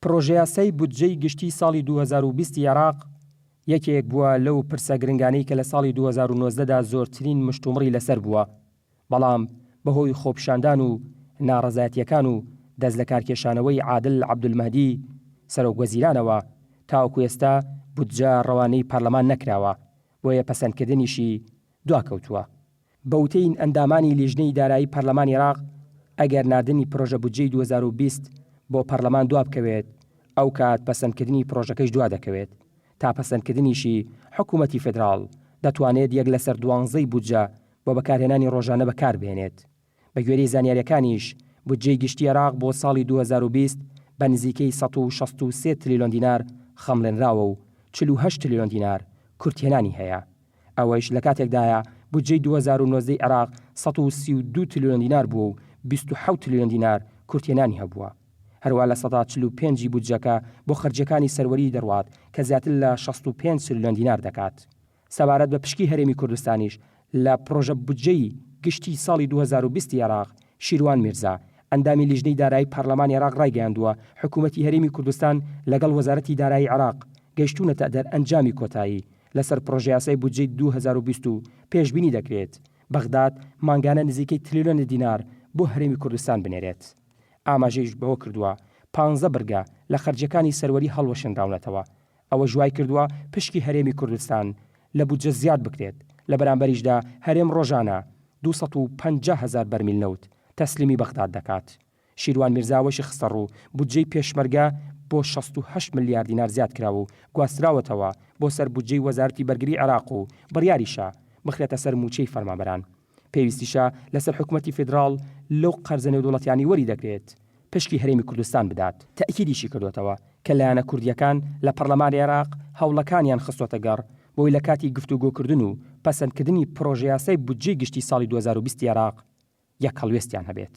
پرۆژەیاسەی بودجەی گشتی ساڵی 2020 عێراق یەکێک بووە لەو پرسە گرنگانەی کە لە ساڵی 2019دا زۆرترین مشتومڕی لەسەر بووە، بەڵام بەهۆی خۆپیشاندان و ناڕەزایەتیەکان و دەست لە کارکێشانەوەی عادل عەبدولمەهدی سەرۆکوەزیرانەوە تاوەکو ئێستا بودجە ڕەوانەی پەرلەمان نەکراوە، بۆیە پەسەندکردنیشی دواکەوتووە. بەوتەی ئەندامانی لیژنەی دارایی پەرلەمانی عێراق ئەگەر ناردنی پرۆژە بودجەی 2020 بۆ پەرلەمان دوا بکەوێت، ئەو کات پەسەندکردنی پرۆژەکەش دوا دەکەوێت. تا پەسەندکردنیشی حکوومەتی فێدراڵ دەتوانێت یەک لەسەر 12 بودجە بۆ بەکارهێنانی ڕۆژانە بەکاربهێنێت. بە گوێرەی زانیاریەکانیش بودجەی گشتی عێراق بۆ ساڵی 2020 بە نزیکەی 163 تریلیۆن دینار خەمڵێنراوە و 48 تریلیۆن دینار کورتهێنانی هەیە. ئەوەش لە کاتێکدایە بودجەی 2019 عێراق 132 تریلیۆن دینار بووە و 27 تریلیۆن دینار کورتهێنانی هەبووە. هەروە لە 145 بودجەکە بۆ خەرجەکانی سەروەری دەڕوات کە زیاتر لە 65 تریلیۆن دینار دەکات. سەبارەت بە پشکی هەرێمی کوردستانیش لە پرۆژە بودجەی گشتی ساڵی 2020 عێراق شیروان میرزا ئەندامی لیژنەی دارایی پەرلەمانی عێراق ڕایگەیاندووە حکوومەتی هەرێمی کوردستان لەگەڵ وەزارەتی دارایی عێراق گەیشتوونەتە دەر ئەنجامی کۆتایی لەسەر پرۆژەی یاسای بودجەی 2020 و پێشبینی دەکرێت بەغداد مانگانە نزیکەی تریلیۆن دینار بۆ هەرێمی کوردستان بنێرێت. ئاماژەیش بەوە کردووە 15 بەرگە لە خەرجەکانی سەروەری هەڵوەشێنراونەتەوە. ئەوە ژوای کردووە پشکی هەرێمی کوردستان لە بودجە زیاد بکرێت. لە بەرامبەریشدا هەرێم ڕۆژانە 250,000 بەرمیل نەوت تەسلیمی بەغداد دەکات. شیروان میرزاوەشی خستە ڕوو بودجەی پێشمەرگە بۆ 68 ملیار دینار زیاد کراوە و گواستراوەتەوە بۆ سەر بودجەی وەزارەتی بەرگری عێراق و بڕیاریشە بخرێتە سەر موچەی فەرمانبەران. پێویستیشە لەسەر حکوومەتی فێدراڵ لەو قەرزە نێودوڵەتیانی وەری دەکرێت پشکی هەرێمی کوردستان بدات. تەئکیدیشی کردوێتەوە کە لایەنە کوردیەکان لە پەرلەمانی عێراق هەوڵەکانیان خستۆتە گەڕ بۆی لە کاتی گفتوگۆکردن و پەسەندکردنی پرۆژە یاسای بودجەی گشتی ساڵی 2020 عێراق یەک هەڵوێستیان هەبێت.